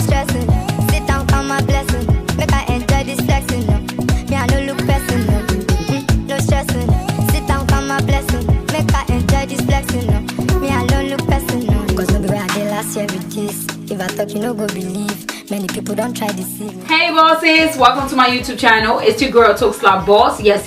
stressing. Sit down, count my blessing. Make I enjoy this flexing. Me, I no look pressing. No stressing. Sit down, count my blessing. Make I enjoy this flexing. Me, I don't look pressing. Cause no be where I did last year with this. If I talk, you no go believe. Many people don't try this. Hey bosses, welcome to my YouTube channel. It's your girl Talks Like Boss. Yes.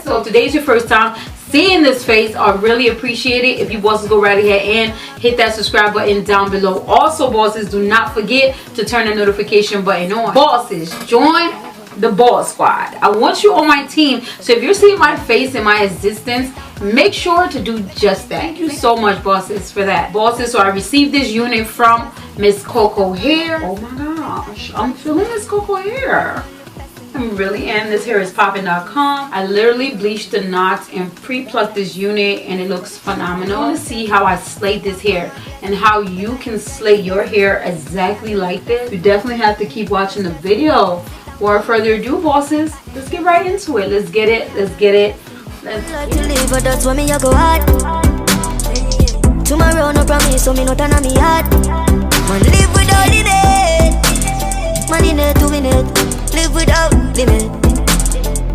So if today's your first time seeing this face, I really appreciate it. If you bosses go right ahead and hit that subscribe button down below. Also bosses, do not forget to turn the notification button on. Bosses, join the boss squad. I want you on my team. So if you're seeing my face in my existence, make sure to do just that. Thank you so much bosses for that. Bosses, so I received this unit from Mscoco hair. Oh my gosh, I'm feeling Mscoco hair. I'm really in. This hair is popping.com. I literally bleached the knots and pre-plucked this unit and it looks phenomenal. I want to see how I slayed this hair and how you can slay your hair exactly like this. You definitely have to keep watching the video. Without further ado bosses, let's get right into it. Let's get it. Tomorrow no promise, so me no turn on me heart. Man live without limit. Man in it, doing it. Live without limit.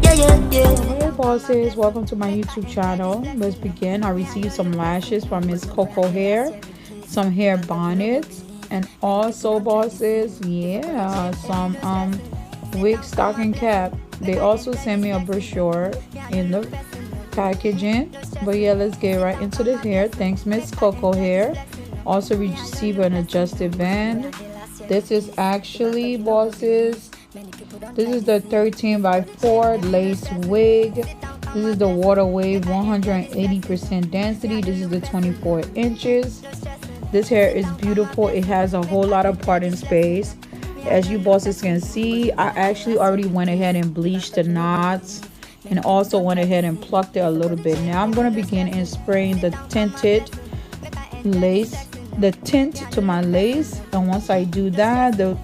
Yeah. Hey bosses, welcome to my YouTube channel. Let's begin. I received some lashes from Mscoco hair, some hair bonnets, and also bosses, yeah, some wig stocking cap. They also sent me a brochure in the packaging. But yeah, let's get right into the hair. Thanks Mscoco hair. Also receive an adjusted band. This is actually bosses, this is the 13x4 lace wig. This is the water wave 180% density. This is the 24 inches. This hair is beautiful. It has a whole lot of parting space. As you bosses can see, I actually already went ahead and bleached the knots and also went ahead and plucked it a little bit. Now I'm going to begin in spraying the tinted lace, the tint to my lace, and once I do that, the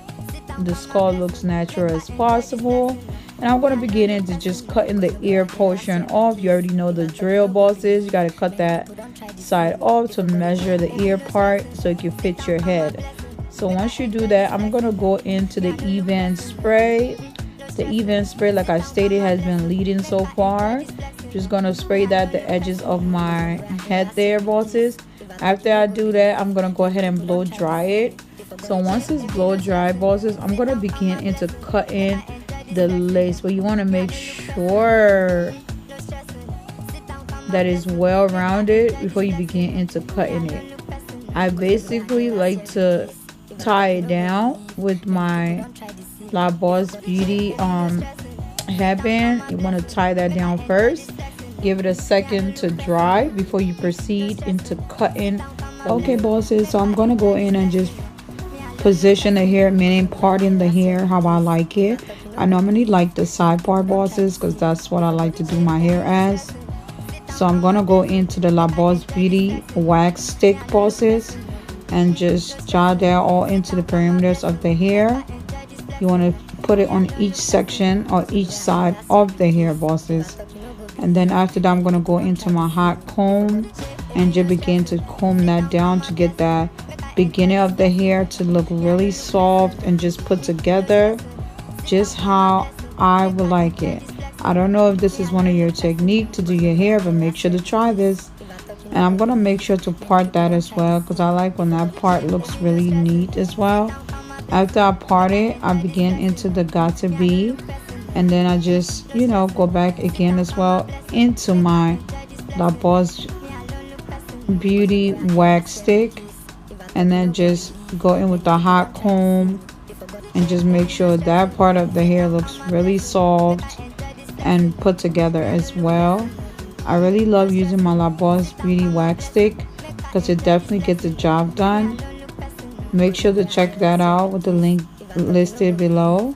skull looks natural as possible. And I'm going to begin into just cutting the ear portion off. You already know the drill bosses. You got to cut that side off to measure the ear part so it can fit your head. So once you do that, I'm going to go into the even spray. The even spray, like I stated, has been leading so far. Just going to spray that the edges of my head there, bosses. After I do that, I'm going to go ahead and blow dry it. So once it's blow dry, bosses, I'm going to begin into cutting the lace. But you want to make sure that it's well rounded before you begin into cutting it. I basically like to tie it down with my La Boss Beauty headband. You want to tie that down first. Give it a second to dry before you proceed into cutting. Okay bosses, so I'm going to go in and just position the hair, meaning parting the hair how I like it. I normally like the side part bosses because that's what I like to do my hair as. So I'm going to go into the La Boss Beauty wax stick bosses and just jot that all into the perimeters of the hair. You want to put it on each section or each side of the hair bosses. And then after that, I'm going to go into my hot comb and just begin to comb that down to get that beginning of the hair to look really soft and just put together just how I would like it. I don't know if this is one of your techniques to do your hair, but make sure to try this. And I'm going to make sure to part that as well because I like when that part looks really neat as well. After I part it, I begin into the got to be, and then I just, you know, go back again as well into my La Boss Beauty wax stick, and then just go in with the hot comb and just make sure that part of the hair looks really soft and put together as well. I really love using my La Boss Beauty wax stick because it definitely gets the job done. Make sure to check that out with the link listed below.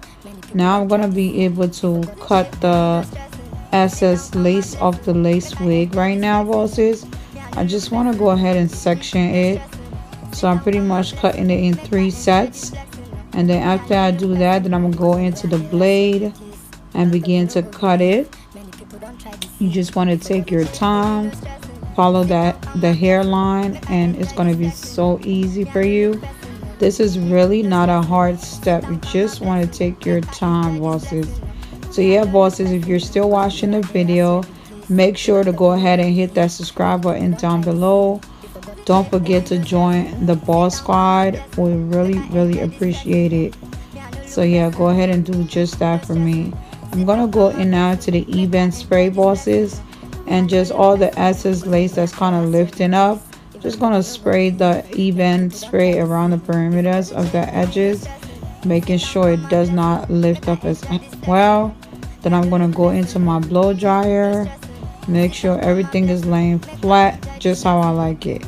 Now I'm going to be able to cut the excess lace off the lace wig right now, bosses. I just want to go ahead and section it. So I'm pretty much cutting it in 3 sets. And then after I do that, then I'm going to go into the blade and begin to cut it. You just want to take your time, follow the hairline, and it's going to be so easy for you. This is really not a hard step. You just want to take your time, bosses. So yeah, bosses, if you're still watching the video, make sure to go ahead and hit that subscribe button down below. Don't forget to join the boss squad. We really appreciate it. So yeah, go ahead and do just that for me. I'm gonna go in now to the even spray, bosses, and just all the excess lace that's kind of lifting up, just gonna spray the even spray around the perimeters of the edges, making sure it does not lift up as well. Then I'm gonna go into my blow dryer, make sure everything is laying flat just how I like it.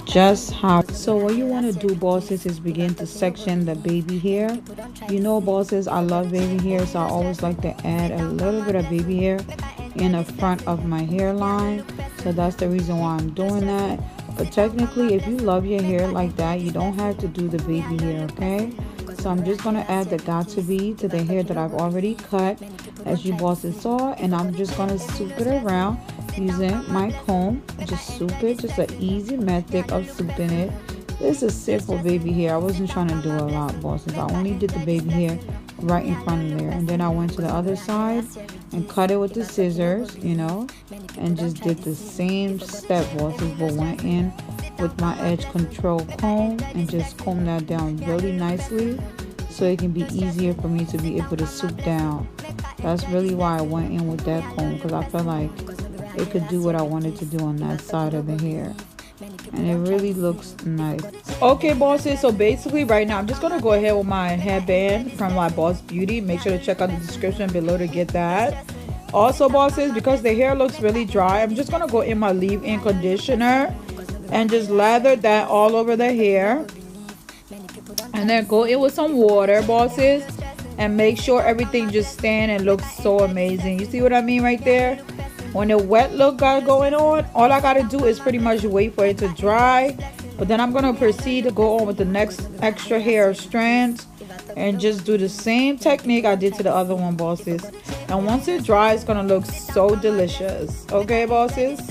Just how. So what you want to do, bosses, is begin to section the baby hair. You know, bosses, I love baby hair, so I always like to add a little bit of baby hair in the front of my hairline. So that's the reason why I'm doing that. But technically, if you love your hair like that, you don't have to do the baby hair, okay? So I'm just going to add the got to be to the hair that I've already cut, as you bosses saw, and I'm just going to soup it around using my comb. Just soup it, just an easy method of souping it. This is simple baby hair. I wasn't trying to do a lot, bosses. I only did the baby hair right in front of there, and then I went to the other side and cut it with the scissors, you know, and just did the same step, bosses, but went in with my edge control comb and just comb that down really nicely so it can be easier for me to be able to soup down. That's really why I went in with that comb, because I felt like it could do what I wanted to do on that side of the hair, and it really looks nice. Okay, bosses, so basically right now I'm just gonna go ahead with my headband from my Boss Beauty. Make sure to check out the description below to get that. Also, bosses, because the hair looks really dry, I'm just gonna go in my leave-in conditioner and just lather that all over the hair, and then go in with some water, bosses, and make sure everything just stand and looks so amazing. You see what I mean right there? When the wet look got going on, all I gotta do is pretty much wait for it to dry. But then I'm gonna proceed to go on with the next extra hair strands and just do the same technique I did to the other one, bosses. And once it dries, it's gonna look so delicious. Okay, bosses?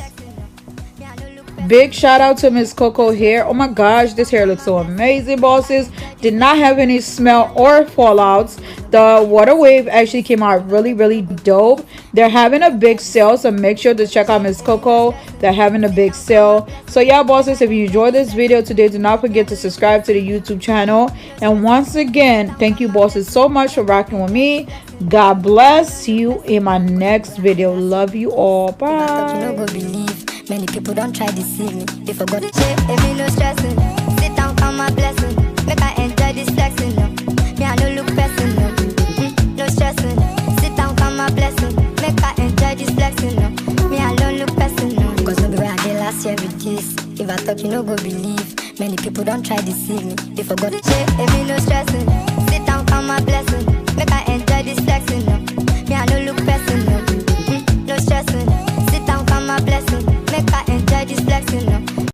Big shout out to Mscoco hair. Oh my gosh, this hair looks so amazing, bosses. Did not have any smell or fallouts. The water wave actually came out really dope. They're having a big sale, so make sure to check out Mscoco. They're having a big sale. So yeah, bosses, if you enjoyed this video today, do not forget to subscribe to the YouTube channel. And once again, thank you, bosses, so much for rocking with me. God bless. See you in my next video. Love you all. Bye. Many people don't try to deceive me. They forgot to say, if me no stressing. Sit down, count my blessing. Make I enjoy this flexing. No. Me, I no look pressing. No, no stressing. Sit down, count my blessing. Make I enjoy this flexing. No. Me, I don't look pressing. No. Cause no be where I did last year with this. If I talk, you no go believe. Many people don't try to deceive me. They forgot to say, if me no stressing. Sit down, count my blessing. Make I enjoy this flexing.